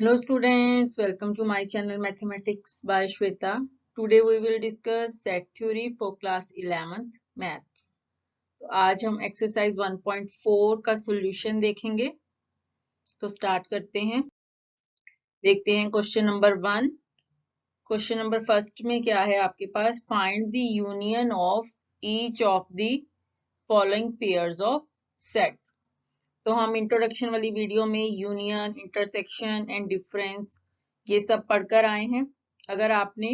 Hello students, welcome to my channel Mathematics by Shweta. Today we will discuss set theory for class 11th maths. तो आज हम exercise 1.4 का solution देखेंगे। तो start करते हैं। देखते हैं question number 1। Question number first में क्या है आपके पास? Find the union of each of the following pairs of set। तो हम इंट्रोडक्शन वाली वीडियो में यूनियन, इंटरसेक्शन एंड डिफरेंस ये सब पढ़कर आए हैं। अगर आपने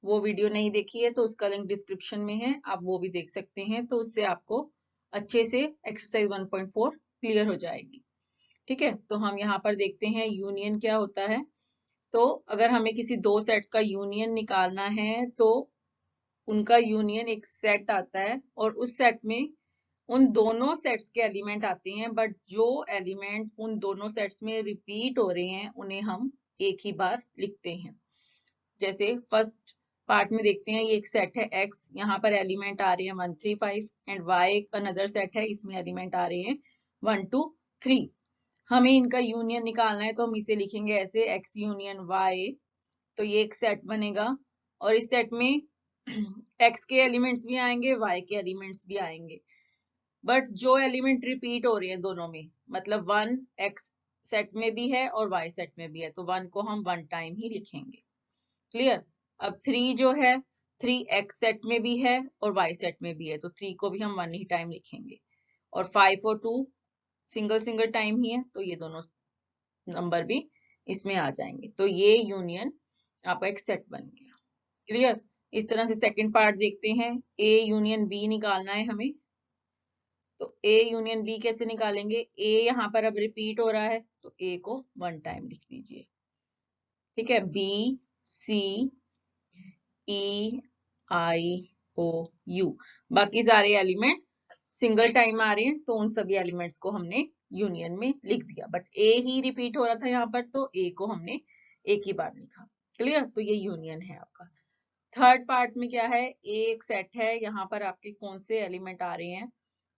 वो वीडियो नहीं देखी है तो उसका लिंक डिस्क्रिप्शन में है, आप वो भी देख सकते हैं। तो उससे आपको अच्छे से एक्सरसाइज 1.4 क्लियर हो जाएगी। ठीक है, तो हम यहाँ पर देखते हैं यूनियन क्या होता है। तो अगर हमें किसी दो सेट का यूनियन निकालना है तो उनका यूनियन एक सेट आता है और उस सेट में उन दोनों सेट्स के एलिमेंट आते हैं, बट जो एलिमेंट उन दोनों सेट्स में रिपीट हो रहे हैं उन्हें हम एक ही बार लिखते हैं। जैसे फर्स्ट पार्ट में देखते हैं, ये एक सेट है x, यहाँ पर एलिमेंट आ रहे हैं 1 3 5 एंड y अनदर सेट है, इसमें एलिमेंट आ रहे हैं 1 2 3। हमें इनका यूनियन निकालना है तो हम इसे लिखेंगे ऐसे x यूनियन y। तो ये एक सेट बनेगा और इस सेट में x के एलिमेंट्स भी आएंगे, y के एलिमेंट्स भी आएंगे, बट जो एलिमेंट रिपीट हो रहे हैं दोनों में, मतलब 1 x सेट में भी है और y सेट में भी है, तो 1 को हम 1 टाइम ही लिखेंगे। क्लियर? अब 3 जो है 3 x सेट में भी है और y सेट में भी है, तो 3 को भी हम 1 ही टाइम लिखेंगे। और 5 और 2 सिंगल सिंगल टाइम ही है, तो ये दोनों नंबर भी इसमें आ जाएंगे। तो ये यूनियन आपका एक सेट बन गया। क्लियर? इस तरह से सेकंड पार्ट देखते हैं, a यूनियन b निकालना है हमें। तो A यूनियन B कैसे निकालेंगे? A यहाँ पर अब रिपीट हो रहा है तो A को 1 टाइम लिख दीजिए। ठीक है, B C E I O U, बाकी सारे एलिमेंट सिंगल टाइम आ रहे हैं तो उन सभी एलिमेंट्स को हमने यूनियन में लिख दिया, बट A ही रिपीट हो रहा था यहाँ पर तो A को हमने एक ही बार लिखा। क्लियर? तो ये यूनियन है आपका। थर्ड पार्ट में क्या है? A एक सेट है, यहाँ पर आपके कौन से एलिमेंट आ रहे हैं?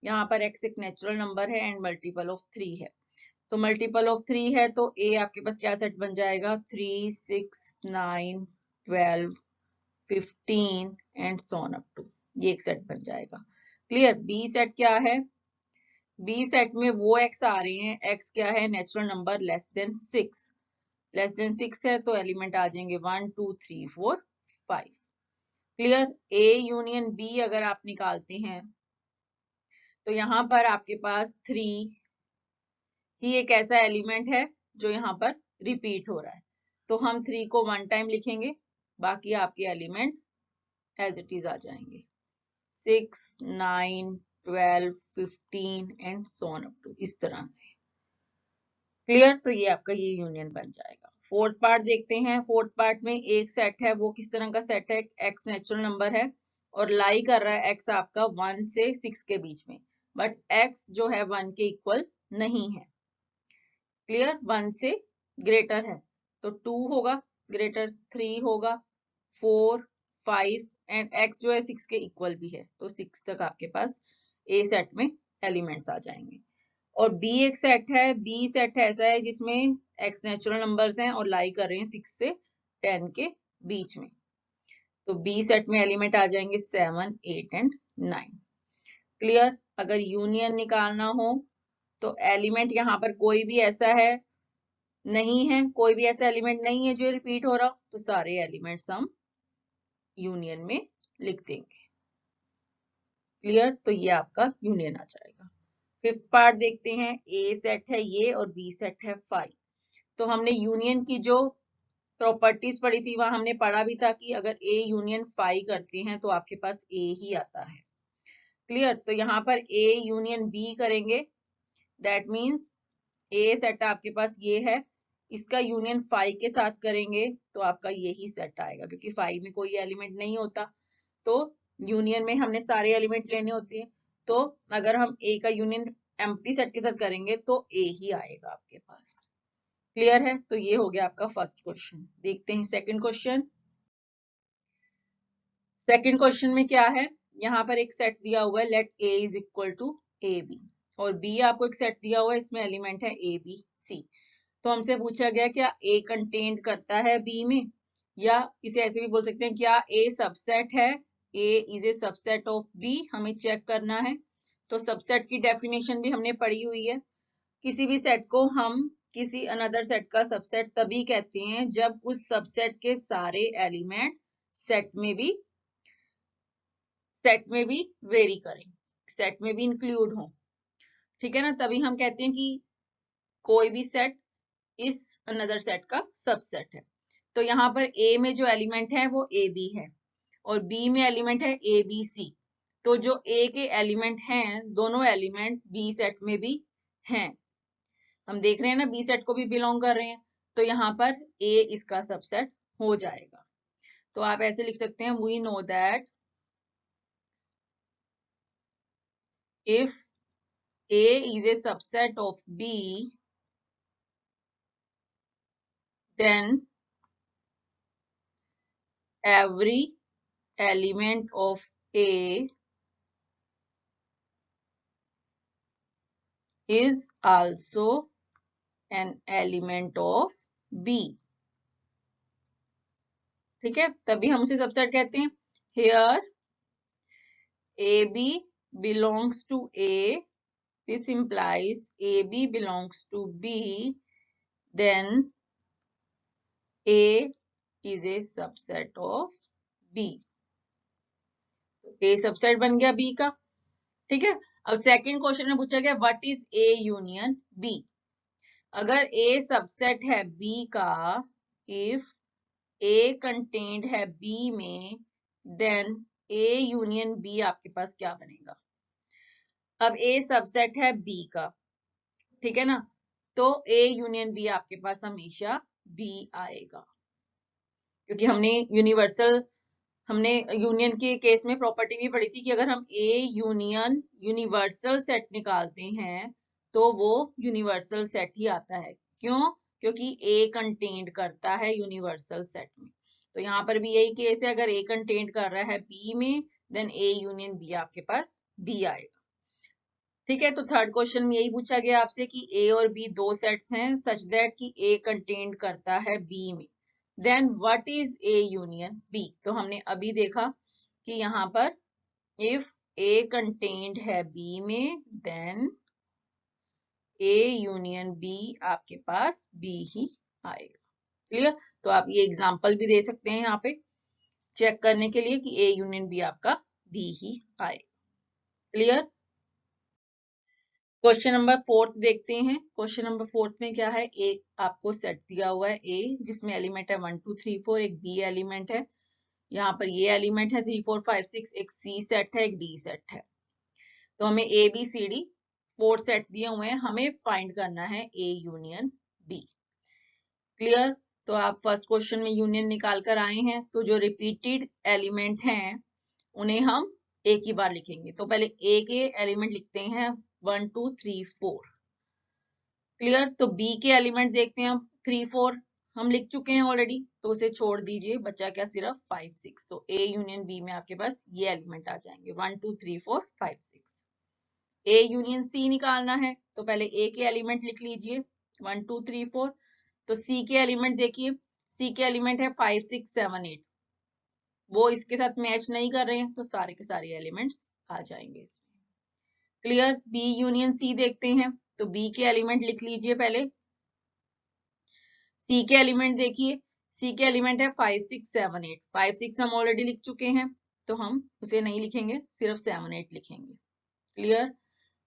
यहाँ पर x एक नेचुरल नंबर है एंड मल्टीपल ऑफ 3 है, तो मल्टीपल ऑफ 3 है तो a आपके पास क्या सेट बन जाएगा? 3 6 9 12 15 and so on up to, ये एक सेट बन जाएगा। क्लियर? b सेट क्या है? b सेट में वो x आ रहे हैं, x क्या है? Natural number less than 6, less than 6 है तो एलिमेंट आ जाएंगे 1 2 3 4 5। क्लियर? a यूनियन b अगर आप निकालते हैं तो यहाँ पर आपके पास 3 ही एक ऐसा एलिमेंट है जो यहाँ पर रिपीट हो रहा है, तो हम 3 को 1 टाइम लिखेंगे, बाकी आपके एलिमेंट एज इट इज आ जाएंगे 6 9 12 15 and so on up to, इस तरह से। क्लियर? तो ये आपका ये यूनियन बन जाएगा। फोर्थ पार्ट देखते हैं। फोर्थ पार्ट में एक सेट है, वो किस तरह का सेट है? एक्स नेचुरल नंबर है और लाई कर रहा है एक्स आपका 1 से 6 के बीच में, बट एक्स जो है 1 के इक्वल नहीं है। क्लियर? 1 से ग्रेटर है तो 2 होगा, ग्रेटर 3 होगा, 4 5 एंड x जो है 6 के इक्वल भी है, तो 6 तक आपके पास a सेट में एलिमेंट्स आ जाएंगे। और b एक सेट है, b सेट ऐसा है जिसमें x नेचुरल नंबर्स हैं और लाई कर रहे हैं 6 से 10 के बीच में, तो b सेट में एलिमेंट आ जाएंगे 7 8 एंड 9। क्लियर? अगर यूनियन निकालना हो तो एलिमेंट यहाँ पर कोई भी ऐसा है नहीं है, कोई भी ऐसा एलिमेंट नहीं है जो रिपीट हो रहा, तो सारे एलिमेंट्स हम यूनियन में लिख देंगे। क्लियर? तो ये आपका यूनियन आ जाएगा। फिफ्थ पार्ट देखते हैं, ए सेट है ये और बी सेट है 5। तो हमने यूनियन की जो प्रॉपर्टीज पढ़ी थी वहां हमने पढ़ा भी था कि अगर ए यूनियन 5 करते हैं तो आपके पास ए ही आता है। क्लियर? तो यहाँ पर ए यूनियन बी करेंगे, दैट मीन्स ए सेट आपके पास ये है, इसका यूनियन 5 के साथ करेंगे तो आपका यही सेट आएगा, क्योंकि 5 में कोई एलिमेंट नहीं होता तो यूनियन में हमने सारे एलिमेंट लेने होते हैं, तो अगर हम ए का यूनियन एम्प्टी सेट के साथ करेंगे तो ए ही आएगा आपके पास। क्लियर है? तो ये हो गया आपका फर्स्ट क्वेश्चन। देखते हैं सेकंड क्वेश्चन। सेकंड क्वेश्चन में क्या है? यहाँ पर एक सेट दिया हुआ है, let a is equal to A B, और b आपको एक सेट दिया हुआ है, इसमें एलिमेंट है ए बी सी। तो हमसे पूछा गया क्या ए कंटेन करता है बी में, या इसे ऐसे भी बोल सकते हैं क्या ए सबसेट है, A is a subset of B, हमें चेक करना है। तो सबसेट की डेफिनेशन भी हमने पढ़ी हुई है। किसी भी सेट को हम किसी अनदर सेट का सबसेट तभी कहते हैं जब उस सबसेट के सारे एलिमेंट सेट में भी वेरी करें, सेट में भी इंक्लूड हो, ठीक है ना, तभी हम कहते हैं कि कोई भी सेट इस अनदर सेट का सबसेट है। तो यहाँ पर ए में जो एलिमेंट है वो ए बी है और बी में एलिमेंट है ए बी सी। तो जो ए के एलिमेंट हैं दोनों एलिमेंट बी सेट में भी हैं, हम देख रहे हैं ना बी सेट को भी बिलोंग कर रहे हैं, तो यहाँ पर ए इसका सबसेट हो जाएगा। तो आप ऐसे लिख सकते हैं we know that if A is a subset of B, then every element of A is also an element of B. ठीक है, तभी हम उसे सबसेट कहते हैं। Here AB belongs to A, this implies AB belongs to B, then A is a subset of B. A subset बन गया B का, ठीक है। अब सेकंड क्वेश्चन में पूछा गया what is A union B। अगर A सबसेट है B का, इफ A कंटेन्ड है B में, देन A यूनियन B आपके पास क्या बनेगा। अब A सबसेट है B का, ठीक है ना, तो A यूनियन B आपके पास हमेशा B आएगा, क्योंकि हमने यूनियन के केस में प्रॉपर्टी भी पढ़ी थी कि अगर हम ए यूनियन यूनिवर्सल सेट निकालते हैं तो वो यूनिवर्सल सेट ही आता है। क्यों? क्योंकि ए कंटेन्ड करता है यूनिवर्सल सेट में। तो यहाँ पर भी यही केस है, अगर ए कंटेन्ड कर रहा है बी में, देन ए यूनियन बी आपके पास बी आएगा। ठीक है, तो थर्ड क्वेश्चन में यही पूछा गया आपसे कि ए और बी दो सेट्स हैं सच दैट कि ए कंटेन्ड करता है बी में, then what is A union B. तो हमने अभी देखा कि यहाँ पर इफ ए कंटेन्ड है बी में, देन ए यूनियन बी आपके पास बी ही आएगा। क्लियर? तो आप ये एग्जांपल भी दे सकते हैं यहाँ पे चेक करने के लिए कि ए यूनियन बी आपका बी ही आएगा। क्लियर? क्वेश्चन नंबर फोर्थ देखते हैं। क्वेश्चन नंबर फोर्थ में क्या है, एक आपको सेट दिया हुआ है ए जिसमें एलिमेंट है 1 2 3 4, एक बी एलिमेंट है, यहाँ पर ये एलिमेंट है 3 4 5 6, एक सी सेट है, एक डी सेट है। तो हमें A B C D 4 set दिए हुए हैं, हमें फाइंड करना है ए यूनियन बी। क्लियर? तो आप फर्स्ट क्वेश्चन में यूनियन निकाल कर आए हैं, तो जो रिपीटेड एलिमेंट हैं उन्हें हम एक ही बार लिखेंगे। तो पहले ए के एलिमेंट लिखते हैं 1 2 3 4। क्लियर? तो बी के एलिमेंट देखते हैं हम 3 4 हम लिख चुके हैं ऑलरेडी, तो उसे छोड़ दीजिए, बचा क्या सिर्फ 5 6। तो ए यूनियन बी में आपके पास ये एलिमेंट आ जाएंगे 1 2 3 4 5 6। ए यूनियन सी निकालना है, तो पहले ए के एलिमेंट लिख लीजिए 1 2 3 4। तो सी के एलिमेंट देखिए, सी के एलिमेंट है 5 6 7 8, वो इसके साथ मैच नहीं कर रहे हैं, तो सारे के सारे एलिमेंट्स आ जाएंगे इसमें। क्लियर? बी यूनियन सी देखते हैं, तो बी के एलिमेंट लिख लीजिए पहले। सी के एलिमेंट देखिए, सी के एलिमेंट है 5 6 7 8, 5 6 हम ऑलरेडी लिख चुके हैं, तो हम उसे नहीं लिखेंगे, सिर्फ 7 8 लिखेंगे। क्लियर?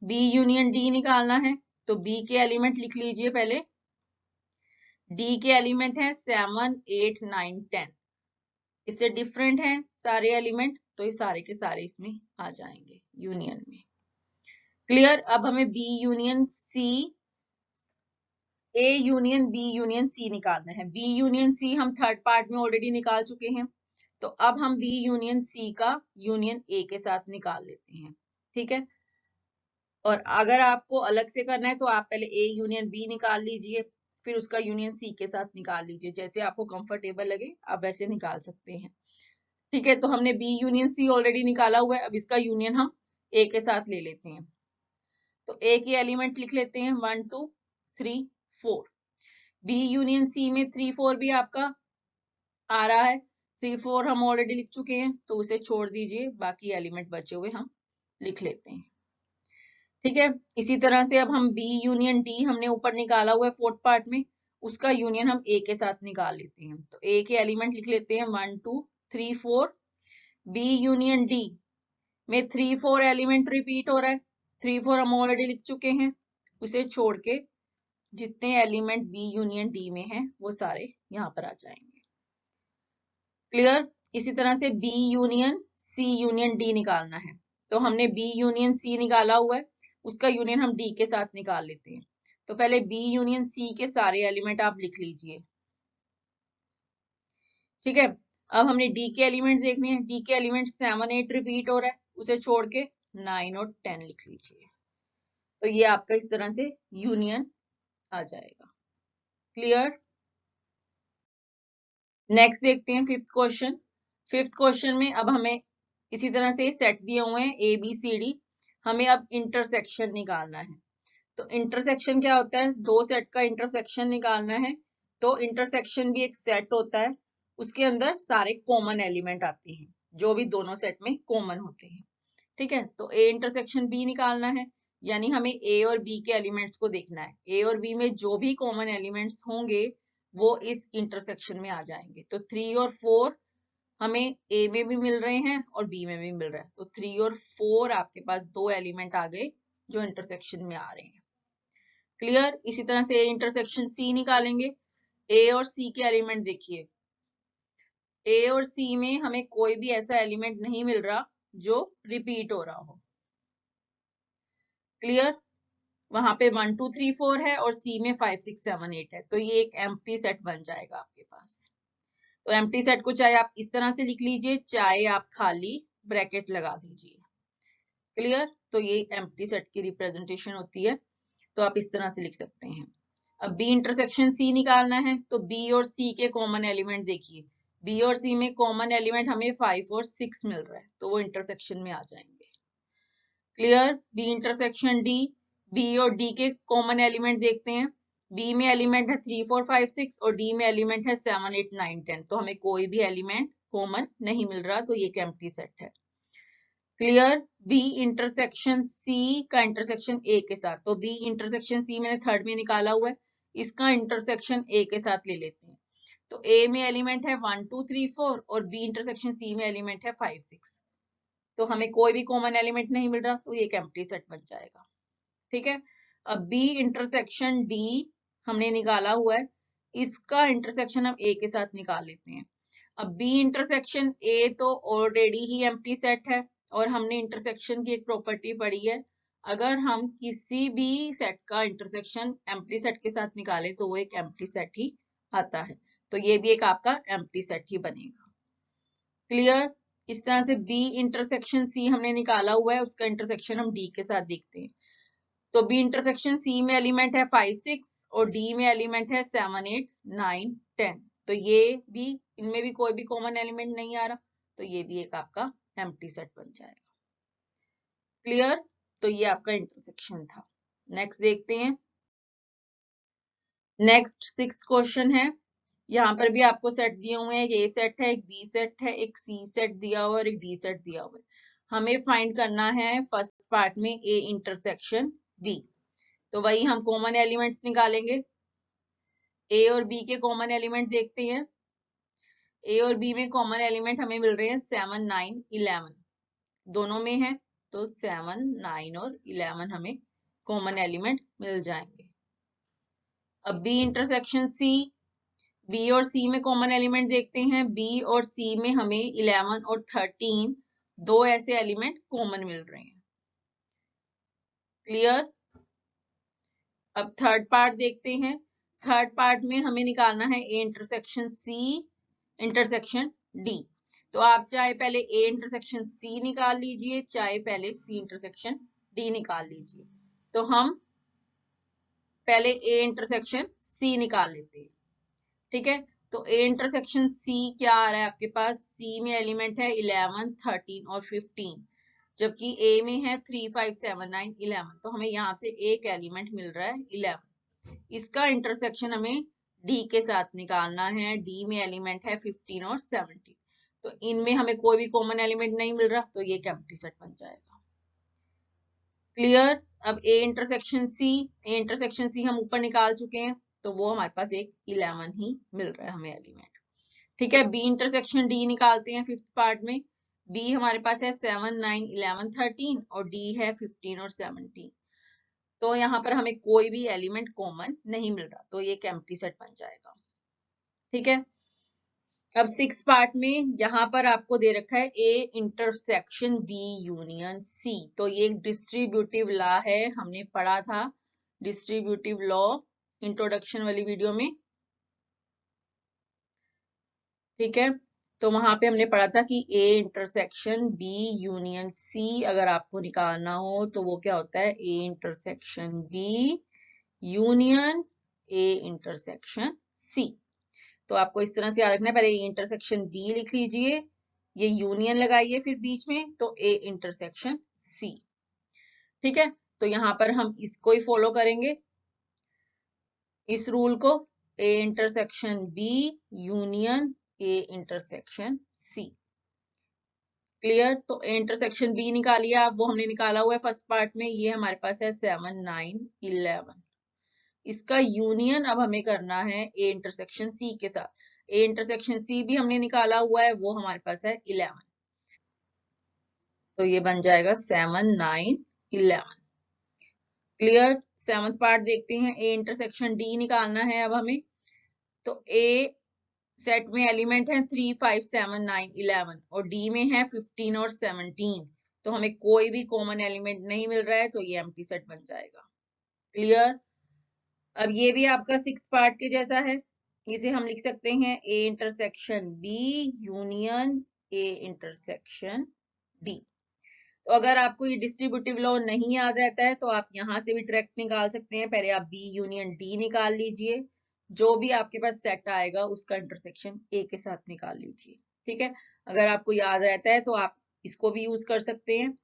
बी यूनियन डी निकालना है, तो बी के एलिमेंट लिख लीजिए पहले। डी के एलिमेंट है 7 8 9 10, इससे डिफरेंट है सारे एलिमेंट, तो ये सारे के सारे इसमें आ जाएंगे यूनियन में। क्लियर? अब हमें B union C, A union B union C निकालना है। बी यूनियन सी हम थर्ड पार्ट में ऑलरेडी निकाल चुके हैं, तो अब हम बी यूनियन सी का यूनियन ए के साथ निकाल लेते हैं। ठीक है, और अगर आपको अलग से करना है तो आप पहले ए यूनियन बी निकाल लीजिए, फिर उसका यूनियन सी के साथ निकाल लीजिए, जैसे आपको कंफर्टेबल लगे आप वैसे निकाल सकते हैं। ठीक है, तो हमने बी यूनियन सी ऑलरेडी निकाला हुआ है, अब इसका यूनियन हम ए के साथ ले लेते हैं। तो ए के एलिमेंट लिख लेते हैं 1 2 3 4। बी यूनियन सी में 3 4 भी आपका आ रहा है, 3 4 हम ऑलरेडी लिख चुके हैं, तो उसे छोड़ दीजिए, बाकी एलिमेंट बचे हुए हम लिख लेते हैं। ठीक है, इसी तरह से अब हम बी यूनियन डी हमने ऊपर निकाला हुआ है फोर्थ पार्ट में, उसका यूनियन हम ए के साथ निकाल लेते हैं। तो ए के एलिमेंट लिख लेते हैं 1 2 3 4। बी यूनियन डी में 3 4 एलिमेंट रिपीट हो रहा है, 3 4 हम ऑलरेडी लिख चुके हैं, उसे छोड़ के जितने एलिमेंट बी यूनियन डी में हैं वो सारे यहाँ पर आ जाएंगे। क्लियर। इसी तरह से बी यूनियन डी निकालना है, तो हमने बी यूनियन सी निकाला हुआ है, उसका यूनियन हम डी के साथ निकाल लेते हैं। तो पहले बी यूनियन सी के सारे एलिमेंट आप लिख लीजिए। ठीक है, अब हमने डी के एलिमेंट देखने हैं। डी के एलिमेंट 7 8 रिपीट हो रहा है, उसे छोड़ के 9 और 10 लिख लीजिए। तो ये आपका इस तरह से यूनियन आ जाएगा। क्लियर। नेक्स्ट देखते हैं फिफ्थ क्वेश्चन। फिफ्थ क्वेश्चन में अब हमें इसी तरह से सेट दिए हुए हैं ए बी सी डी, हमें अब इंटरसेक्शन निकालना है। तो इंटरसेक्शन क्या होता है, दो सेट का इंटरसेक्शन निकालना है। तो इंटरसेक्शन भी एक सेट होता है, उसके अंदर सारे कॉमन एलिमेंट आते हैं जो भी दोनों सेट में कॉमन होते हैं। ठीक है, तो ए इंटरसेक्शन बी निकालना है, यानी हमें ए और बी के एलिमेंट्स को देखना है। ए और बी में जो भी कॉमन एलिमेंट्स होंगे वो इस इंटरसेक्शन में आ जाएंगे। तो 3 और 4 हमें ए में भी मिल रहे हैं और बी में भी मिल रहा है, तो 3 और 4 आपके पास दो एलिमेंट आ गए जो इंटरसेक्शन में आ रहे हैं। क्लियर। इसी तरह से इंटरसेक्शन सी निकालेंगे। ए और सी के एलिमेंट देखिए, ए और सी में हमें कोई भी ऐसा एलिमेंट नहीं मिल रहा जो रिपीट हो रहा हो। क्लियर। वहां पे 1 2 3 4 है और सी में 5 6 7 8 है, तो ये एक एम्प्टी सेट बन जाएगा आपके पास। तो एम्प्टी सेट को चाहे आप इस तरह से लिख लीजिए, चाहे आप खाली ब्रैकेट लगा दीजिए। क्लियर। तो ये एम्प्टी सेट की रिप्रेजेंटेशन होती है, तो आप इस तरह से लिख सकते हैं। अब बी इंटरसेक्शन सी निकालना है, तो बी और सी के कॉमन एलिमेंट देखिए, बी और सी में कॉमन एलिमेंट हमें 5 और 6 मिल रहा है, तो वो इंटरसेक्शन में आ जाएंगे। Clear. B intersection D, B और डी के कॉमन एलिमेंट देखते हैं। बी में एलिमेंट है 3 4 5 6 और डी में एलिमेंट है 7 8 9 10, तो हमें कोई भी एलिमेंट कॉमन नहीं मिल रहा, तो ये एक एम्प्टी सेट है। क्लियर। बी इंटरसेक्शन सी का इंटरसेक्शन ए के साथ, तो बी इंटरसेक्शन सी मैंने थर्ड में निकाला हुआ है, इसका इंटरसेक्शन ए के साथ ले लेते हैं। तो ए में एलिमेंट है 1 2 3 4 और बी इंटरसेक्शन सी में एलिमेंट है 5 6, तो हमें कोई भी कॉमन एलिमेंट नहीं मिल रहा, तो ये एक एम्प्टी सेट बन जाएगा। ठीक है, अब बी इंटरसेक्शन डी हमने निकाला हुआ है, इसका इंटरसेक्शन हम ए के साथ निकाल लेते हैं। अब बी इंटरसेक्शन ए तो ऑलरेडी ही एम्प्टी सेट है, और हमने इंटरसेक्शन की एक प्रॉपर्टी पढ़ी है, अगर हम किसी भी सेट का इंटरसेक्शन एम्प्टी सेट के साथ निकालें तो वो एक एम्प्टी सेट ही आता है, तो ये भी एक आपका एम्प्टी सेट ही बनेगा। क्लियर। इस तरह से बी इंटरसेक्शन सी हमने निकाला हुआ है, उसका इंटरसेक्शन हम डी के साथ देखते हैं। तो बी इंटरसेक्शन सी में एलिमेंट है 5 6 और डी में एलिमेंट है 7 8 9 10, तो ये भी, इनमें भी कोई भी कॉमन एलिमेंट नहीं आ रहा, तो ये भी एक आपका एम्प्टी सेट बन जाएगा। क्लियर। तो ये आपका इंटरसेक्शन था। नेक्स्ट देखते हैं। नेक्स्ट 6th क्वेश्चन है, यहाँ पर भी आपको सेट दिए हुए हैं, एक ए सेट है, एक बी सेट है, एक सी सेट दिया हुआ है और एक डी सेट दिया हुआ है। हमें फाइंड करना है फर्स्ट पार्ट में ए इंटरसेक्शन बी, तो वही हम कॉमन एलिमेंट्स निकालेंगे। ए और बी के कॉमन एलिमेंट देखते हैं। ए और बी में कॉमन एलिमेंट हमें मिल रहे हैं 7 9 11, दोनों में है, तो 7 9 और 11 हमें कॉमन एलिमेंट मिल जाएंगे। अब बी इंटरसेक्शन सी, बी और सी में कॉमन एलिमेंट देखते हैं। बी और सी में हमें 11 और 13 दो ऐसे एलिमेंट कॉमन मिल रहे हैं। क्लियर। अब थर्ड पार्ट देखते हैं। थर्ड पार्ट में हमें निकालना है A intersection C intersection D, तो आप चाहे पहले ए इंटरसेक्शन सी निकाल लीजिए, चाहे पहले सी इंटरसेक्शन डी निकाल लीजिए। तो हम पहले ए इंटरसेक्शन सी निकाल लेते हैं। ठीक है, तो ए इंटरसेक्शन सी क्या आ रहा है आपके पास, सी में एलिमेंट है 11 13 और 15, जबकि ए में है 3 5 7 9 11, तो हमें यहाँ से एक एलिमेंट मिल रहा है 11। इसका इंटरसेक्शन हमें डी के साथ निकालना है। डी में एलिमेंट है 15 और 17, तो इनमें हमें कोई भी कॉमन एलिमेंट नहीं मिल रहा, तो ये एक एम्प्टी सेट बन जाएगा। क्लियर। अब ए इंटरसेक्शन सी हम ऊपर निकाल चुके हैं, तो वो हमारे पास एक 11 ही मिल रहा है हमें एलिमेंट। ठीक है, बी इंटरसेक्शन डी निकालते हैं फिफ्थ पार्ट में। बी हमारे पास है 7, 9, 11, 13 और डी है 15 और 17। तो यहाँ पर हमें कोई भी एलिमेंट कॉमन नहीं मिल रहा, तो ये एक एम्प्टी सेट बन जाएगा। ठीक है, अब सिक्स पार्ट में यहाँ पर आपको दे रखा है A intersection B union C. तो ये एक डिस्ट्रीब्यूटिव लॉ है, हमने पढ़ा था डिस्ट्रीब्यूटिव लॉ इंट्रोडक्शन वाली वीडियो में। ठीक है, तो वहां पे हमने पढ़ा था कि A intersection B union C अगर आपको निकालना हो तो वो क्या होता है, A intersection B union A intersection C. तो आपको इस तरह से याद रखना है, पहले ए इंटरसेक्शन बी लिख लीजिए, ये यूनियन लगाइए फिर बीच में, तो ए इंटरसेक्शन सी। ठीक है, तो यहाँ पर हम इसको ही फॉलो करेंगे, इस रूल को, A intersection B union A intersection C. Clear. तो ए इंटरसेक्शन बी निकालिए आप, वो हमने निकाला हुआ है फर्स्ट पार्ट में, ये हमारे पास है 7, 9, 11। इसका यूनियन अब हमें करना है ए इंटरसेक्शन सी के साथ। ए इंटरसेक्शन सी भी हमने निकाला हुआ है, वो हमारे पास है 11। तो ये बन जाएगा 7, 9, 11। क्लियर। सेवंथ पार्ट देखते हैं, ए इंटरसेक्शन डी निकालना है अब हमें। तो ए सेट में एलिमेंट है 3, 5, 7, 9, 11 और डी में है 15 और 17। तो हमें कोई भी कॉमन एलिमेंट नहीं मिल रहा है, तो ये एम्प्टी सेट बन जाएगा। क्लियर। अब ये भी आपका सिक्स पार्ट के जैसा है, इसे हम लिख सकते हैं A intersection B union A intersection D. तो अगर आपको ये डिस्ट्रीब्यूटिव लॉ नहीं याद रहता है तो आप यहाँ से भी डायरेक्ट निकाल सकते हैं। पहले आप बी यूनियन डी निकाल लीजिए, जो भी आपके पास सेट आएगा उसका इंटरसेक्शन ए के साथ निकाल लीजिए। ठीक है, अगर आपको याद रहता है तो आप इसको भी यूज कर सकते हैं।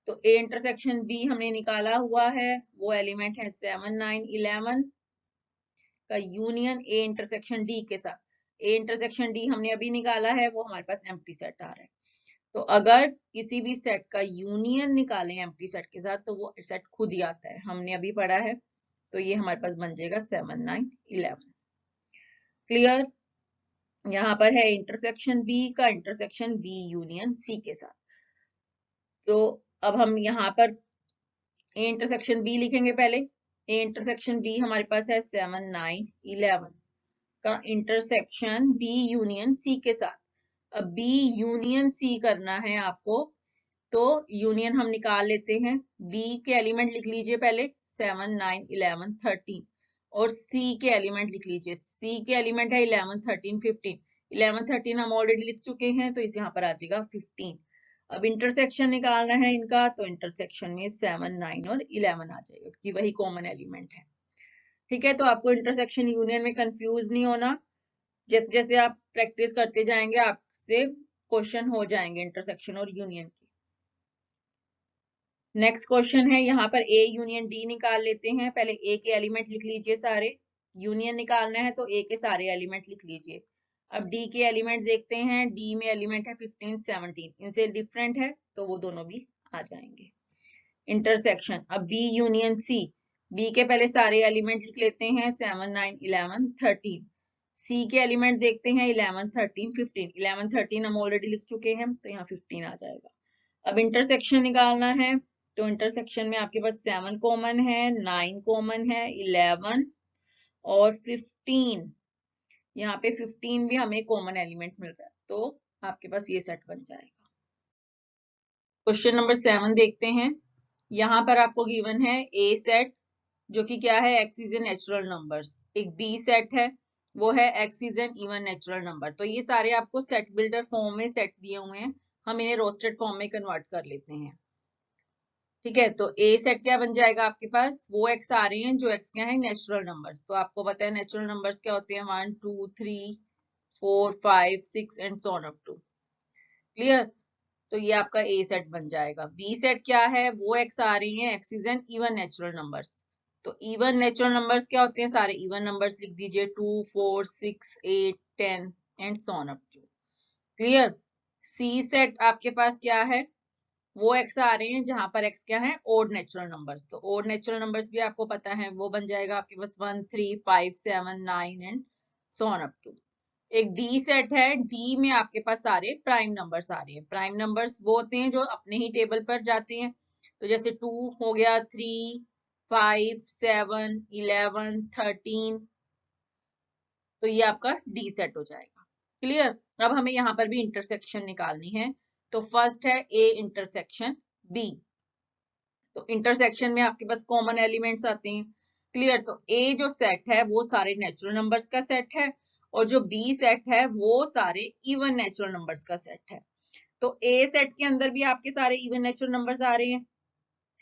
तो ए इंटरसेक्शन बी हमने निकाला हुआ है, वो एलिमेंट है 7, 9, 11 का यूनियन ए इंटरसेक्शन डी के साथ। ए इंटरसेक्शन डी हमने अभी निकाला है, वो हमारे पास एम्प्टी सेट आ रहा है। तो अगर किसी भी सेट का यूनियन निकालें एम्प्टी सेट के साथ तो वो सेट खुद ही आता है, हमने अभी पढ़ा है। तो ये हमारे पास बन जाएगा 7, 9, 11। क्लियर। यहाँ पर है इंटरसेक्शन बी का इंटरसेक्शन बी यूनियन सी के साथ। तो अब हम यहाँ पर ए इंटरसेक्शन बी लिखेंगे पहले। ए इंटरसेक्शन बी हमारे पास है 7, 9, 11 का इंटरसेक्शन बी यूनियन सी के साथ। अब बी यूनियन सी करना है आपको, तो यूनियन हम निकाल लेते हैं। बी के एलिमेंट लिख लीजिए पहले 7, 9, 11, 13 और सी के एलिमेंट लिख लीजिए। सी के एलिमेंट है 11, 13, 15। 11, 13 हम ऑलरेडी लिख चुके हैं, तो इस यहाँ पर आ जाएगा 15। अब इंटरसेक्शन निकालना है इनका, तो इंटरसेक्शन में 7, 9 और 11 आ जाएगा कि वही कॉमन एलिमेंट है। ठीक है, तो आपको इंटरसेक्शन यूनियन में कंफ्यूज नहीं होना। जैसे जैसे आप प्रैक्टिस करते जाएंगे आपसे क्वेश्चन हो जाएंगे इंटरसेक्शन और यूनियन की। नेक्स्ट क्वेश्चन है, यहाँ पर ए यूनियन डी निकाल लेते हैं। पहले ए के एलिमेंट लिख लीजिए सारे, यूनियन निकालना है तो ए के सारे एलिमेंट लिख लीजिए। अब डी के एलिमेंट देखते हैं, डी में एलिमेंट है 15, 17, इनसे डिफरेंट है तो वो दोनों भी आ जाएंगे। इंटरसेक्शन, अब बी यूनियन सी, बी के पहले सारे एलिमेंट लिख लेते हैं 7, 9, 11, 13। सी के एलिमेंट देखते हैं 11, 13, 15। 11, 13 हम ऑलरेडी लिख चुके हैं, तो यहाँ 15 आ जाएगा। अब इंटरसेक्शन निकालना है, तो इंटरसेक्शन में आपके पास 7 कॉमन है, 9 कॉमन है, 11 और 15। यहाँ पे 15 भी हमें कॉमन एलिमेंट मिल रहा है, तो आपके पास ये सेट बन जाएगा। क्वेश्चन नंबर 7 देखते हैं। यहाँ पर आपको गिवन है ए सेट, जो कि क्या है, x is a natural numbers. एक बी सेट है, वो है x is N even natural number. तो ये सारे आपको सेट बिल्डर फॉर्म में सेट दिए हुए हैं, हम इन्हें रोस्टेड फॉर्म में कन्वर्ट कर लेते हैं। ठीक है, तो ए सेट क्या बन जाएगा आपके पास, वो एक्स आ रहे हैं जो एक्स क्या है, नेचुरल नंबर्स। तो आपको पता है नेचुरल नंबर्स क्या होते हैं, 1, 2, 3, 4, 5, 6 and so on up to. Clear. तो ये आपका ए सेट बन जाएगा। बी सेट क्या है, वो एक्स आ रही है, x is N even natural numbers. तो इवन नेचुरल नंबर्स क्या होते हैं? सारे इवन नंबर्स लिख दीजिए, 2, 4, 6, 8, 10 and so on up to. Clear? C set आपके पास क्या है? वो एक्स आ रहे हैं जहां पर एक्स क्या है? Odd natural numbers. तो ओड नेचुरल नंबर्स भी आपको पता है, वो बन जाएगा आपके पास 1, 3, 5, 7, 9 and so on up to. एक डी सेट है, डी में आपके पास सारे प्राइम नंबर्स आ रहे हैं। प्राइम नंबर्स वो होते हैं जो अपने ही टेबल पर जाते हैं। तो जैसे 2 हो गया, 3, 5, 7, 11, 13, तो ये आपका डी सेट हो जाएगा। क्लियर? अब हमें यहाँ पर भी इंटरसेक्शन निकालनी है। तो फर्स्ट है ए इंटरसेक्शन बी। तो इंटरसेक्शन में आपके पास कॉमन एलिमेंट्स आते हैं। क्लियर? तो ए जो सेट है वो सारे नेचुरल नंबर्स का सेट है, और जो बी सेट है वो सारे इवन नेचुरल नंबर्स का सेट है। तो ए सेट के अंदर भी आपके सारे इवन नेचुरल नंबर्स आ रहे हैं,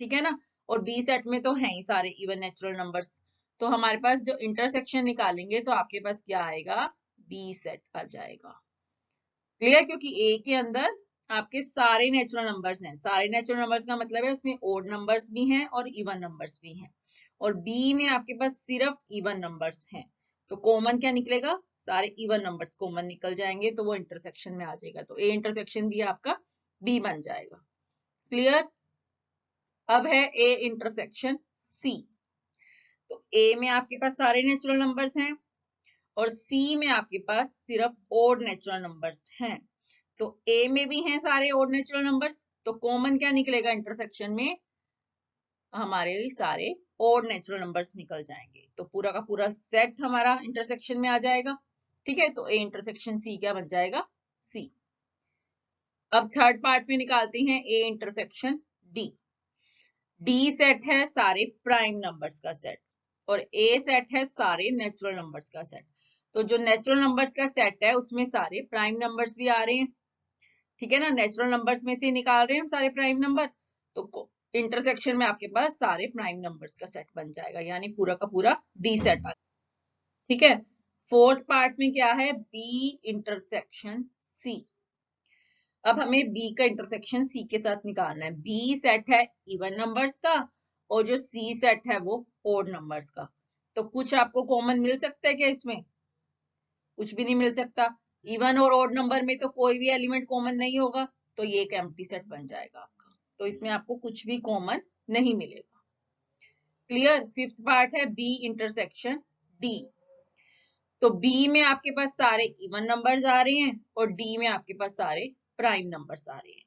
ठीक है ना? और बी सेट में तो है ही सारे इवन नेचुरल नंबर्स। तो हमारे पास जो इंटरसेक्शन निकालेंगे तो आपके पास क्या आएगा? बी सेट आ जाएगा। क्लियर? क्योंकि ए के अंदर आपके सारे नेचुरल नंबर्स हैं। सारे नेचुरल नंबर्स का मतलब है उसमें ओड नंबर्स भी हैं और इवन नंबर्स भी हैं, और बी में आपके पास सिर्फ इवन नंबर्स हैं। तो कॉमन क्या निकलेगा? सारे इवन नंबर्स कॉमन निकल जाएंगे, तो वो इंटरसेक्शन में आ जाएगा। तो ए इंटरसेक्शन भी आपका बी बन जाएगा। क्लियर? अब है ए इंटरसेक्शन सी। तो ए में आपके पास सारे नेचुरल नंबर्स हैं, और सी में आपके पास सिर्फ ओड नेचुरल नंबर्स हैं। तो ए में भी हैं सारे ओड नेचुरल नंबर्स, तो कॉमन क्या निकलेगा इंटरसेक्शन में? हमारे सारे ओड नेचुरल नंबर्स निकल जाएंगे, तो पूरा का पूरा सेट हमारा इंटरसेक्शन में आ जाएगा। ठीक है? तो ए इंटरसेक्शन सी क्या बन जाएगा? सी। अब थर्ड पार्ट में निकालते हैं A intersection D. D set है सारे प्राइम नंबर्स का सेट, और ए सेट है सारे नेचुरल नंबर्स का सेट। तो जो नेचुरल नंबर्स का सेट है उसमें सारे प्राइम नंबर्स भी आ रहे हैं, ठीक है ना? नेचुरल नंबर्स में से निकाल रहे हैं हम सारे प्राइम नंबर, तो इंटरसेक्शन में आपके पास सारे प्राइम नंबर्स का सेट बन जाएगा, यानी पूरा का पूरा डी सेट आ। ठीक है? फोर्थ पार्ट में क्या है? B intersection C. अब हमें बी का इंटरसेक्शन सी के साथ निकालना है। बी सेट है इवन नंबर्स का, और जो सी सेट है वो ओड नंबर्स का। तो कुछ आपको कॉमन मिल सकता है क्या इसमें? कुछ भी नहीं मिल सकता। इवन और ओड नंबर में तो कोई भी एलिमेंट कॉमन नहीं होगा, तो ये एक एम्प्टी सेट बन जाएगा आपका। तो इसमें आपको कुछ भी कॉमन नहीं मिलेगा। क्लियर? फिफ्थ पार्ट है बी इंटरसेक्शन डी। तो बी में आपके पास सारे इवन नंबर्स आ रहे हैं, और डी में आपके पास सारे प्राइम नंबर्स आ रहे हैं।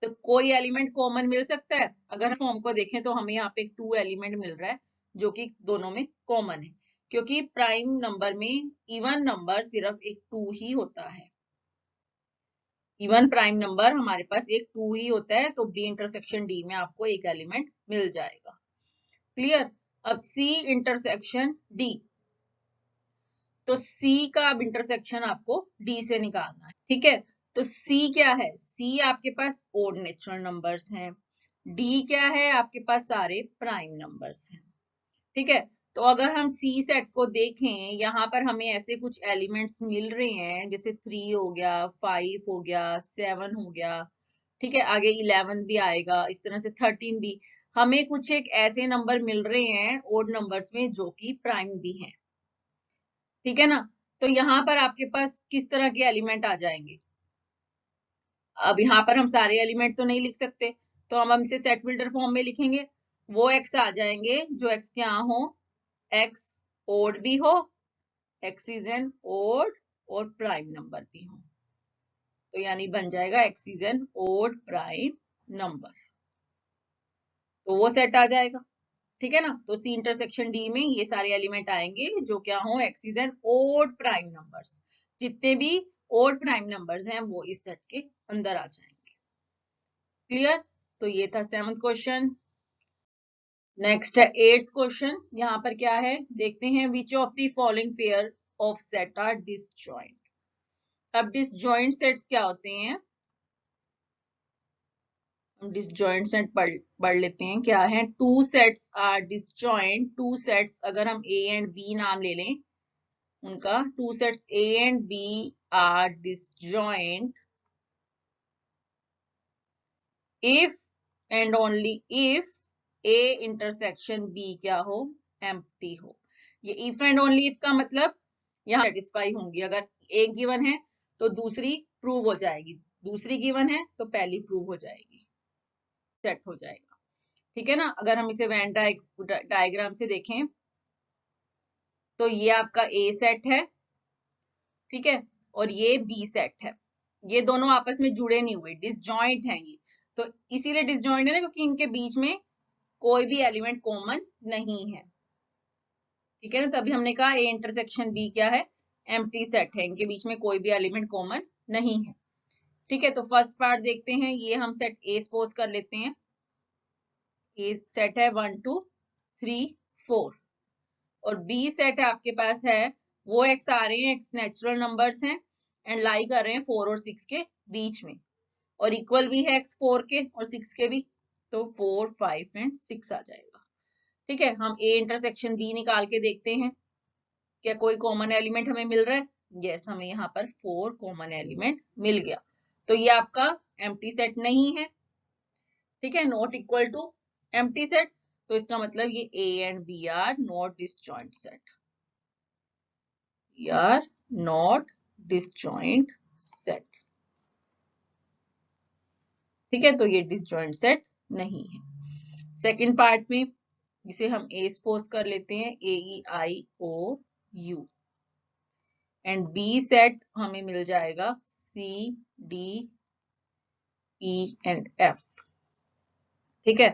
तो कोई एलिमेंट कॉमन मिल सकता है? अगर फॉर्म को देखें तो हमें यहाँ पे एक 2 एलिमेंट मिल रहा है, जो कि दोनों में कॉमन है, क्योंकि प्राइम नंबर में इवन नंबर सिर्फ एक 2 ही होता है। इवन प्राइम नंबर हमारे पास एक 2 ही होता है, तो बी इंटरसेक्शन डी में आपको एक एलिमेंट मिल जाएगा। क्लियर? अब सी इंटरसेक्शन डी। तो सी का अब इंटरसेक्शन आपको डी से निकालना है, ठीक है? तो सी क्या है? सी आपके पास ओड नेचुरल नंबर्स हैं। डी क्या है? आपके पास सारे प्राइम नंबर्स हैं। ठीक है? तो अगर हम सी सेट को देखें, यहाँ पर हमें ऐसे कुछ एलिमेंट्स मिल रहे हैं, जैसे 3 हो गया, 5 हो गया, 7 हो गया, ठीक है? आगे 11 भी आएगा, इस तरह से 13 भी। हमें कुछ एक ऐसे नंबर मिल रहे हैं ओड नंबर्स में जो कि प्राइम भी हैं, ठीक है ना? तो यहाँ पर आपके पास किस तरह के एलिमेंट आ जाएंगे? अब यहाँ पर हम सारे एलिमेंट तो नहीं लिख सकते, तो हम इसे सेट बिल्डर फॉर्म में लिखेंगे। वो एक्स आ जाएंगे जो एक्स क्या हो? एक्स ओड भी हो, एक्स इज एन ओड और प्राइम नंबर भी हो, तो यानी बन जाएगा X is an odd prime number, तो वो सेट आ जाएगा। ठीक है ना? तो सी इंटरसेक्शन डी में ये सारे एलिमेंट आएंगे जो क्या हो? X is an odd prime numbers. जितने भी ओड प्राइम नंबर्स हैं वो इस सेट के अंदर आ जाएंगे। क्लियर? तो ये था 7th क्वेश्चन। नेक्स्ट है 8th क्वेश्चन। यहाँ पर क्या है देखते हैं। Which of the following pair of set are disjoint? अब डिसजॉइंट सेट्स क्या होते हैं? हम डिसजॉइंट सेट पढ़ लेते हैं क्या है। 2 सेट्स आर डिसजॉइंट। 2 सेट्स अगर हम ए एंड बी नाम ले लें उनका, 2 sets A and B are disjoint if and only if A intersection B क्या हो, एम्प्टी हो। ये इफ एंड ओनली इफ का मतलब यहाँ सेटिस्फाई होंगी, अगर एक गिवन है तो दूसरी प्रूव हो जाएगी, दूसरी गिवन है तो पहली प्रूव हो जाएगी, सेट हो जाएगा। ठीक है ना। अगर हम इसे वेन डायग्राम से देखें तो ये आपका ए सेट है, ठीक है, और ये बी सेट है। ये दोनों आपस में जुड़े नहीं हुए, डिसजॉइंट हैं ये, तो इसीलिए डिसजॉइंट है ना, क्योंकि इनके बीच में कोई भी एलिमेंट कॉमन नहीं है। ठीक है ना। तभी हमने कहा ए इंटरसेक्शन बी क्या है, एम्प्टी सेट है, इनके बीच में कोई भी एलिमेंट कॉमन नहीं है। ठीक है, तो फर्स्ट पार्ट देखते हैं। ये हम सेट ए सपोज कर लेते हैं। ए सेट है 1 2 3 4 और बी सेट आपके पास है, वो एक्स आ रहे हैं, एक्स नेचुरल नंबर्स हैं एंड लाई कर रहे हैं 4 और 6 के बीच में, और इक्वल भी है एक्स 4 के और 6 के भी, तो 4 5 एंड 6 आ जाएगा। ठीक है, हम ए इंटरसेक्शन बी निकाल के देखते हैं, क्या कोई कॉमन एलिमेंट हमें मिल रहा है। यस, हमें यहाँ पर 4 कॉमन एलिमेंट मिल गया, तो ये आपका एम्प्टी सेट नहीं है। ठीक है, not equal to empty set, तो इसका मतलब ये A and B are not disjoint set, are not disjoint set. ठीक है, तो ये डिसजॉइंट सेट नहीं है। सेकंड पार्ट में जिसे हम ए सपोज कर लेते हैं, A E I O U, and B set हमें मिल जाएगा C D E and F. ठीक है,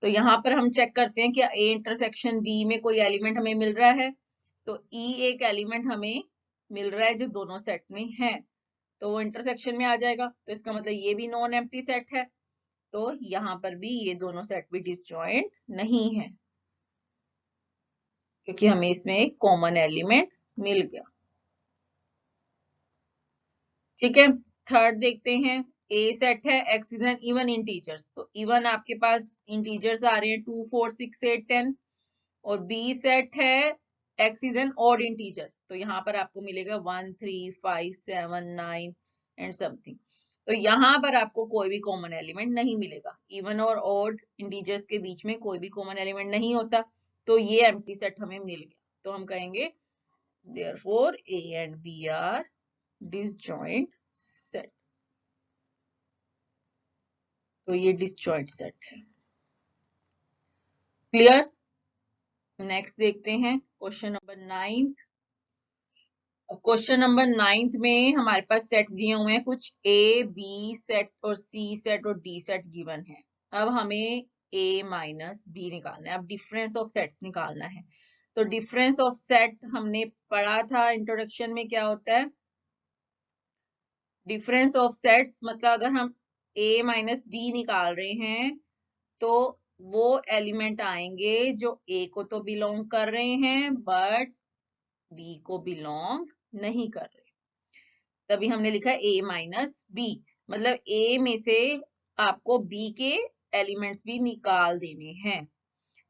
तो यहां पर हम चेक करते हैं कि ए इंटरसेक्शन बी में कोई एलिमेंट हमें मिल रहा है, तो ई एक एलिमेंट हमें मिल रहा है जो दोनों सेट में है, तो वो इंटरसेक्शन में आ जाएगा, तो इसका मतलब ये भी नॉन एम्प्टी सेट है, तो यहां पर भी ये दोनों सेट भी डिसजॉइंट नहीं है, क्योंकि हमें इसमें एक कॉमन एलिमेंट मिल गया। ठीक है, थर्ड देखते हैं। ए सेट है, x is N even integers, तो इवन आपके पास इंटीजर्स आ रहे हैं 2 4 6 8 10, और बी सेट है x is N odd integer, तो यहाँ पर आपको मिलेगा 1 3 5 7 9 एंड समथिंग, तो यहाँ पर आपको कोई भी कॉमन एलिमेंट नहीं मिलेगा। इवन और ऑड इंटीजर्स के बीच में कोई भी कॉमन एलिमेंट नहीं होता, तो ये एम्प्टी सेट हमें मिल गया, तो हम कहेंगे therefore A and B are disjoint set, तो ये डिसजॉइंट सेट है। क्लियर। नेक्स्ट देखते हैं क्वेश्चन नंबर 9। क्वेश्चन नंबर 9 में हमारे पास सेट दिए हुए हैं कुछ, ए बी सेट और सी सेट और डी सेट गिवन है। अब हमें ए माइनस बी निकालना है, अब डिफरेंस ऑफ सेट्स निकालना है। तो डिफरेंस ऑफ सेट हमने पढ़ा था इंट्रोडक्शन में, क्या होता है डिफरेंस ऑफ सेट्स, मतलब अगर हम ए माइनस बी निकाल रहे हैं तो वो एलिमेंट आएंगे जो ए को तो बिलोंग कर रहे हैं बट बी को बिलोंग नहीं कर रहे, तभी हमने लिखा ए माइनस बी, मतलब ए में से आपको बी के एलिमेंट्स भी निकाल देने हैं,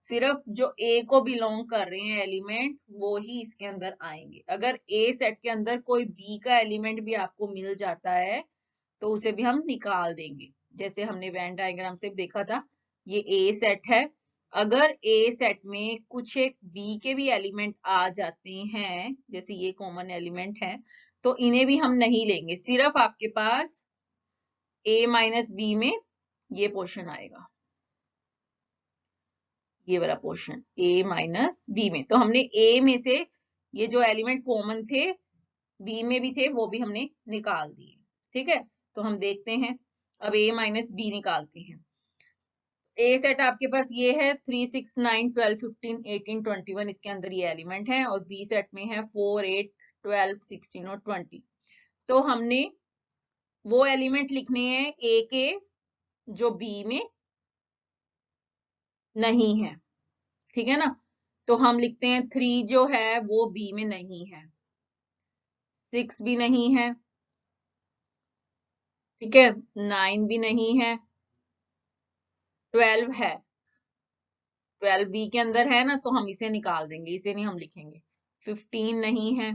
सिर्फ जो ए को बिलोंग कर रहे हैं एलिमेंट वो ही इसके अंदर आएंगे। अगर ए सेट के अंदर कोई बी का एलिमेंट भी आपको मिल जाता है तो उसे भी हम निकाल देंगे, जैसे हमने वेन डायग्राम से देखा था। ये ए सेट है, अगर ए सेट में कुछ एक बी के भी एलिमेंट आ जाते हैं, जैसे ये कॉमन एलिमेंट है, तो इन्हें भी हम नहीं लेंगे, सिर्फ आपके पास ए माइनस बी में ये पोर्शन आएगा, ये वाला पोर्शन ए माइनस बी में, तो हमने ए में से ये जो एलिमेंट कॉमन थे बी में भी थे वो भी हमने निकाल दिए। ठीक है, तो हम देखते हैं, अब ए माइनस बी निकालते हैं। ए सेट आपके पास ये है 3 6 9 12 15 18 21, इसके अंदर ये एलिमेंट है, और बी सेट में है 4 8 12 16 और 20, तो हमने वो एलिमेंट लिखने हैं ए के जो बी में नहीं है। ठीक है ना, तो हम लिखते हैं 3 जो है वो बी में नहीं है, 6 भी नहीं है, ठीक है, 9 भी नहीं है, 12 है, 12 बी के अंदर है ना, तो हम इसे निकाल देंगे, इसे नहीं हम लिखेंगे। 15 नहीं है,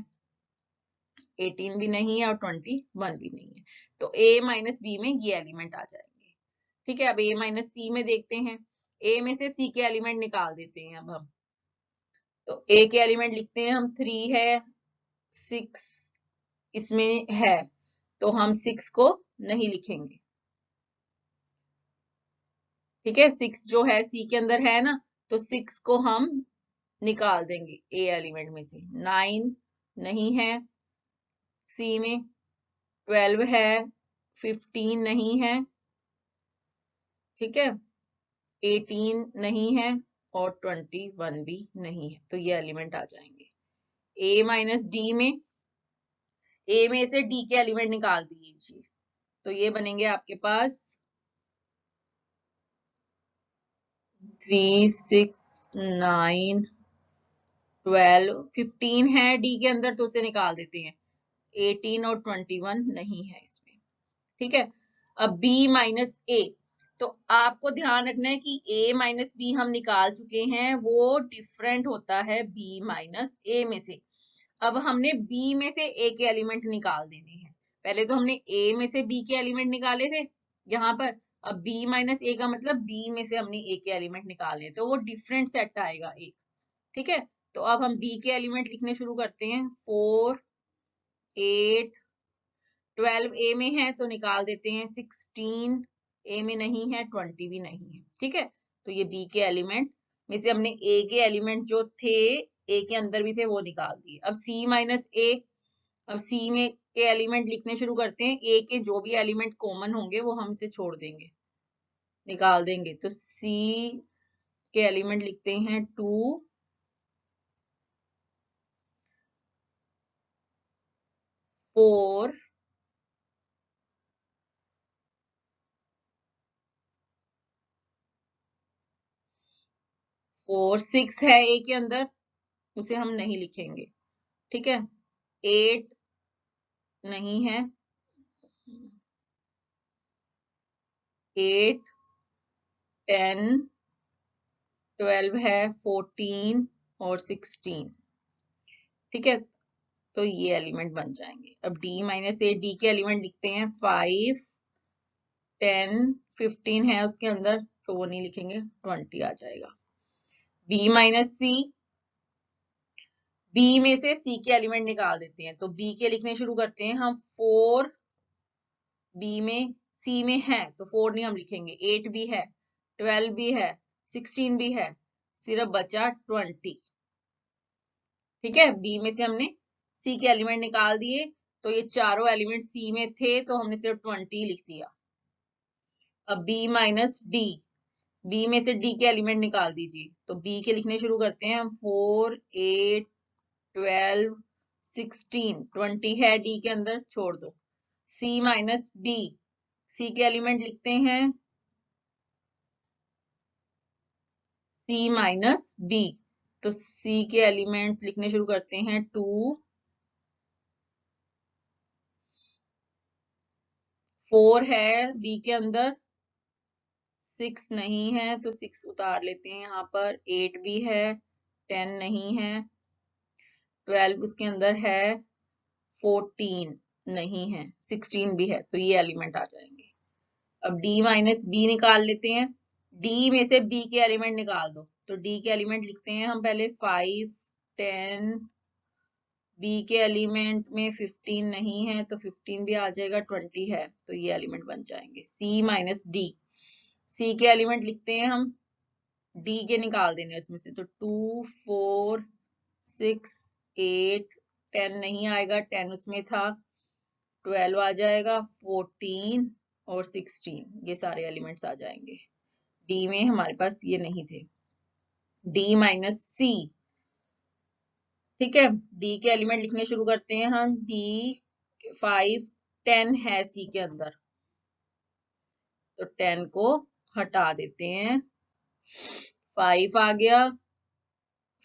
18 भी नहीं है और 21 भी नहीं है, तो ए माइनस बी में ये एलिमेंट आ जाएंगे। ठीक है, अब ए माइनस सी में देखते हैं। ए में से सी के एलिमेंट निकाल देते हैं अब हम। तो ए के एलिमेंट लिखते हैं हम, 3 है, 6 इसमें है, तो हम 6 को नहीं लिखेंगे। ठीक है, 6 जो है सी के अंदर है ना, तो 6 को हम निकाल देंगे ए एलिमेंट में से। 9 नहीं है सी में, 12 है, 15 नहीं है, ठीक है, 18 नहीं है, और 21 भी नहीं है, तो ये एलिमेंट आ जाएंगे। ए माइनस डी में, ए में से डी के एलिमेंट निकाल दीजिए, तो ये बनेंगे आपके पास 3, 6, 9, 12, 15 है डी के अंदर, तो उसे निकाल देते हैं। 18 और 21 नहीं है इसमें। ठीक है, अब b माइनस ए, तो आपको ध्यान रखना है कि a माइनस बी हम निकाल चुके हैं, वो डिफरेंट होता है b माइनस ए में से। अब हमने b में से a के एलिमेंट निकाल देने हैं। पहले तो हमने a में से b के एलिमेंट निकाले थे यहाँ पर, अब b माइनस ए का मतलब b में से हमने a के एलिमेंट निकाले, तो वो डिफरेंट सेट आएगा एक। ठीक है, तो अब हम b के एलिमेंट लिखने शुरू करते हैं। 4, 8, 12 ए में है तो निकाल देते हैं। 16 ए में नहीं है, 20 भी नहीं है। ठीक है, तो ये बी के एलिमेंट में से हमने ए के एलिमेंट जो थे ए के अंदर भी थे वो निकाल दिए। अब सी माइनस ए, अब सी में के एलिमेंट लिखने शुरू करते हैं। ए के जो भी एलिमेंट कॉमन होंगे वो हम इसे छोड़ देंगे, निकाल देंगे। तो सी के एलिमेंट लिखते हैं 2, 4, 4, 6 है ए के अंदर, उसे हम नहीं लिखेंगे। ठीक है, 8 नहीं है, 8, 10, 12 है, 14 और 16। ठीक है, तो ये एलिमेंट बन जाएंगे। अब d माइनस ए, डी के एलिमेंट लिखते हैं। 5, 10, 15 है उसके अंदर, तो वो नहीं लिखेंगे, 20 आ जाएगा। b माइनस सी, b में से c के एलिमेंट निकाल देते हैं, तो b के लिखने शुरू करते हैं हम। 4 b में, c में है तो 4 नहीं हम लिखेंगे। 8 भी है, 12 भी है, 16 भी है, सिर्फ बचा 20। ठीक है, बी में से हमने सी के एलिमेंट निकाल दिए, तो ये चारों एलिमेंट सी में थे, तो हमने सिर्फ 20 लिख दिया। अब बी माइनस डी, बी में से डी के एलिमेंट निकाल दीजिए, तो बी के लिखने शुरू करते हैं हम। 4, 8, 12, 16, 20 है डी के अंदर, छोड़ दो। सी माइनस बी, सी के एलिमेंट लिखते हैं। सी माइनस बी, तो सी के एलिमेंट लिखने शुरू करते हैं। 2, 4 है बी के अंदर, 6 नहीं है तो 6 उतार लेते हैं यहाँ पर। 8 भी है, 10 नहीं है, 12 उसके अंदर है, 14 नहीं है, 16 भी है, तो ये एलिमेंट आ जाएंगे। अब d माइनस बी निकाल लेते हैं। d में से b के एलिमेंट निकाल दो, तो d के एलिमेंट लिखते हैं हम पहले। 5, 10, b के एलिमेंट में 15 नहीं है तो 15 भी आ जाएगा, 20 है, तो ये एलिमेंट बन जाएंगे। c माइनस d, c के एलिमेंट लिखते हैं हम। डी के निकाल देने उसमें से, तो 2, 4, 6, 8, 10 नहीं आएगा, 10 उसमें था, 12 आ जाएगा, 14 और 16, ये सारे एलिमेंट्स आ जाएंगे। डी में हमारे पास ये नहीं थे। डी माइनस सी, ठीक है, डी के एलिमेंट लिखने शुरू करते हैं हम। डी 5, 10 है सी के अंदर, तो 10 को हटा देते हैं। 5 आ गया,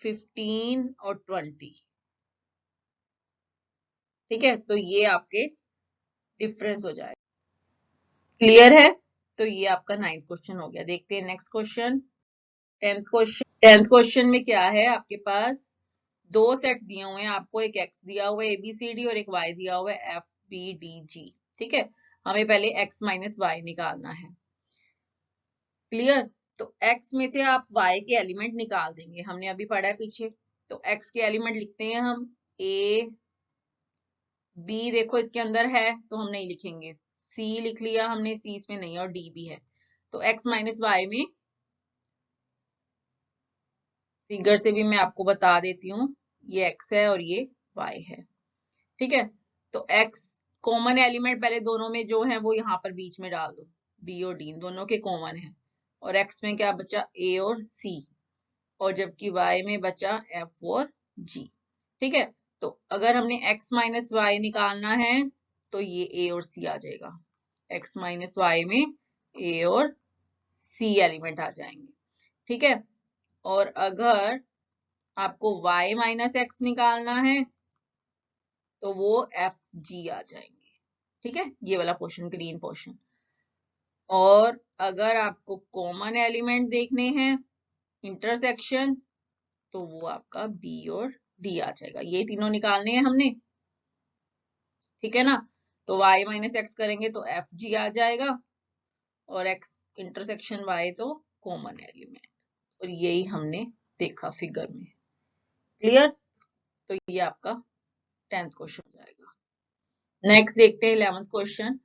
15 और 20। ठीक है, तो ये आपके डिफरेंस हो जाएगा। क्लियर है, तो ये आपका 9th क्वेश्चन हो गया। देखते हैं नेक्स्ट क्वेश्चन। 10th क्वेश्चन में क्या है, आपके पास दो सेट दिए हुए हैं आपको। एक x दिया हुआ है ABCD और एक y दिया हुआ है FBDG। ठीक है, हमें पहले x माइनस वाई निकालना है। क्लियर, तो x में से आप y के एलिमेंट निकाल देंगे, हमने अभी पढ़ा है पीछे। तो x के एलिमेंट लिखते हैं हम a, b देखो इसके अंदर है तो हम नहीं लिखेंगे, c लिख लिया हमने, c इसमें नहीं है और d भी है। तो x माइनस वाई में फिगर से भी मैं आपको बता देती हूँ, ये x है और ये y है। ठीक है, तो x कॉमन एलिमेंट पहले दोनों में जो है वो यहाँ पर बीच में डाल दो, b और d दोनों के कॉमन है। और x में क्या बचा, a और c, और जबकि y में बचा f और g। ठीक है, तो अगर हमने x माइनस वाई निकालना है तो ये a और c आ जाएगा। x माइनस वाई में a और c एलिमेंट आ जाएंगे। ठीक है, और अगर आपको y माइनस x निकालना है तो वो एफ जी आ जाएंगे। ठीक है, ये वाला पोर्शन ग्रीन पोर्शन। और अगर आपको कॉमन एलिमेंट देखने हैं इंटरसेक्शन, तो वो आपका बी और डी आ जाएगा। ये तीनों निकालने हैं हमने, ठीक है ना। तो y माइनस एक्स करेंगे तो एफ जी आ जाएगा, और x इंटरसेक्शन y तो कॉमन एलिमेंट, और यही हमने देखा फिगर में। क्लियर, तो ये आपका 10th क्वेश्चन हो जाएगा। नेक्स्ट देखते हैं 11th question.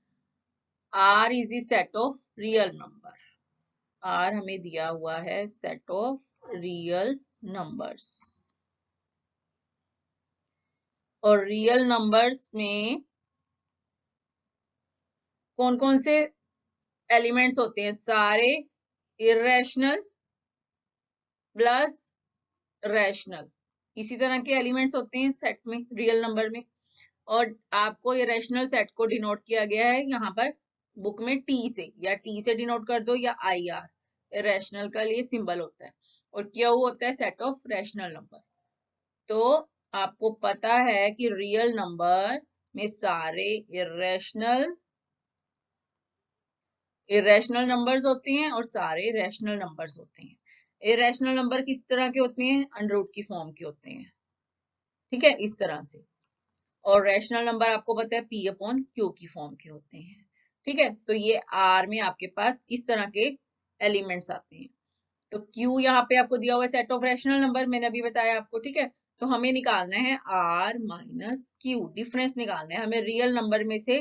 R is the set of real number। R हमें दिया हुआ है set of real numbers, और रियल नंबर्स में कौन कौन से एलिमेंट्स होते हैं, सारे इरेशनल प्लस रैशनल, इसी तरह के एलिमेंट्स होते हैं सेट में, रियल नंबर में। और आपको इरेशनल सेट को डिनोट किया गया है यहाँ पर बुक में टी से, या टी से डिनोट कर दो या आई आर, रैशनल का लिए सिंबल होता है, और क्यू होता है सेट ऑफ रैशनल नंबर। तो आपको पता है कि रियल नंबर में सारे इरेशनल नंबर्स होते हैं और सारे रैशनल नंबर्स होते हैं। इरेशनल नंबर किस तरह के होते हैं, अंडर रूट की फॉर्म के होते हैं। ठीक है, इस तरह से। और रैशनल नंबर आपको पता है पी अपॉन क्यू की फॉर्म के होते हैं। ठीक है, तो ये आर में आपके पास इस तरह के एलिमेंट्स आते हैं। तो Q यहाँ पे आपको दिया हुआ है सेट ऑफ रैशनल नंबर, मैंने अभी बताया आपको। ठीक है, तो हमें निकालना है R माइनस Q, डिफरेंस निकालना है हमें, रियल नंबर में से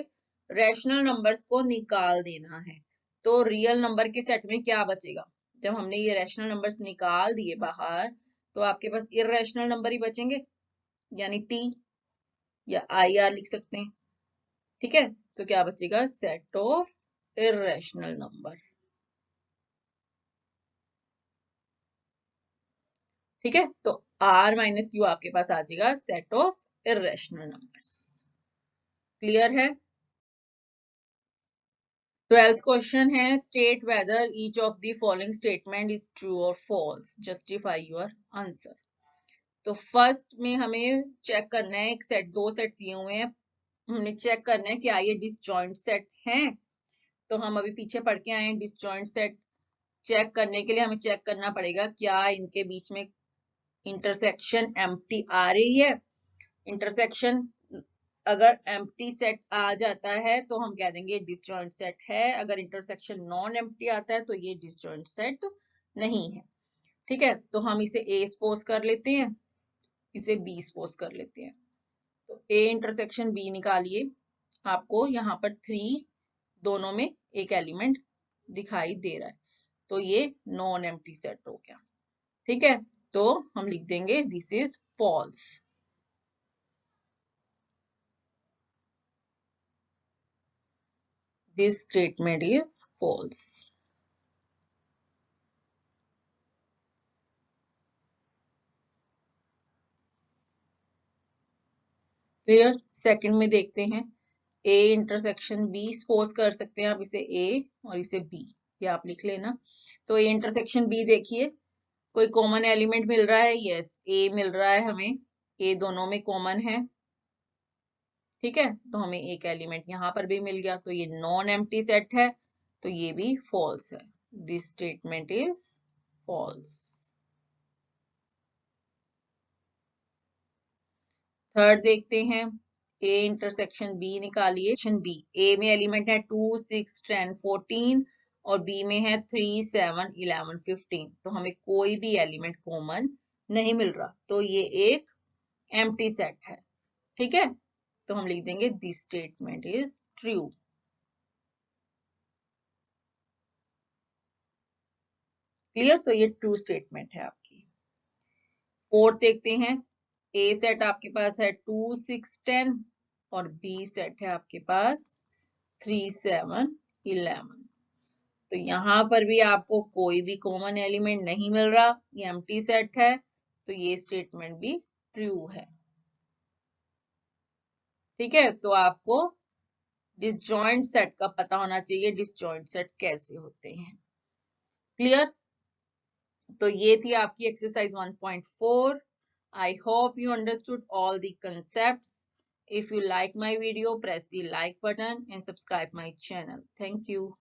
रैशनल नंबर्स को निकाल देना है। तो रियल नंबर के सेट में क्या बचेगा, जब हमने ये रैशनल नंबर्स निकाल दिए बाहर, तो आपके पास इररेशनल नंबर ही बचेंगे, यानी T या IR लिख सकते हैं। ठीक है, तो क्या बचेगा, सेट ऑफ इररेशनल नंबर। ठीक है, तो R माइनस क्यू आपके पास आ जाएगा set of irrational numbers. Clear है। 12th क्वेश्चन है, state whether each of the following statement is true और फॉल्स, जस्टिफाई योर आंसर। तो फर्स्ट में हमें चेक करना है, एक सेट, दो सेट दिए हुए हैं, हमने चेक करना है क्या ये डिसजॉइंट सेट हैं। तो हम अभी पीछे पढ़ के आए हैं डिसजॉइंट सेट। चेक करने के लिए हमें चेक करना पड़ेगा क्या इनके बीच में इंटरसेक्शन एम्प्टी आ रही है। इंटरसेक्शन अगर एम्प्टी सेट आ जाता है तो हम कह देंगे डिसजॉइंट सेट है, अगर इंटरसेक्शन नॉन एम्प्टी आता है तो ये डिसजॉइंट सेट नहीं है। ठीक है, तो हम इसे ए सपोज कर लेते हैं, इसे बी सपोज कर लेते हैं। तो ए इंटरसेक्शन बी निकालिए, आपको यहाँ पर 3 दोनों में एक एलिमेंट दिखाई दे रहा है, तो ये नॉन एम्प्टी सेट हो गया। ठीक है, तो हम लिख देंगे this is false. This statement is false. Clear. Second में देखते हैं, A इंटरसेक्शन B सपोज कर सकते हैं आप इसे A और इसे B, ये आप लिख लेना। तो A इंटरसेक्शन B देखिए, कोई कॉमन एलिमेंट मिल रहा है, यस A मिल रहा है हमें, A दोनों में कॉमन है। ठीक है, तो हमें एक एलिमेंट यहाँ पर भी मिल गया, तो ये नॉन एम्प्टी सेट है, तो ये भी फॉल्स है। This statement is false. Third देखते हैं, A इंटरसेक्शन B निकालिए। बी, A में एलिमेंट है 2, 6, 10, 14 और बी में है 3, 7, 11, 15। तो हमें कोई भी एलिमेंट कॉमन नहीं मिल रहा, तो ये एक एम्प्टी सेट है। ठीक है, तो हम लिख देंगे this statement is true. Clear, तो ये ट्रू स्टेटमेंट है आपकी। फोर्थ देखते हैं। ए सेट आपके पास है 2, 6, 10 और बी सेट है आपके पास 3, 7, 11। तो यहाँ पर भी आपको कोई भी कॉमन एलिमेंट नहीं मिल रहा, ये एम्प्टी सेट है, तो ये स्टेटमेंट भी ट्रू है। ठीक है, तो आपको डिसजॉइंट सेट का पता होना चाहिए, डिसजॉइंट सेट कैसे होते हैं। क्लियर, तो ये थी आपकी exercise 1.4। I hope you understood all the concepts. If you like my video, press the like button and subscribe my channel. Thank you.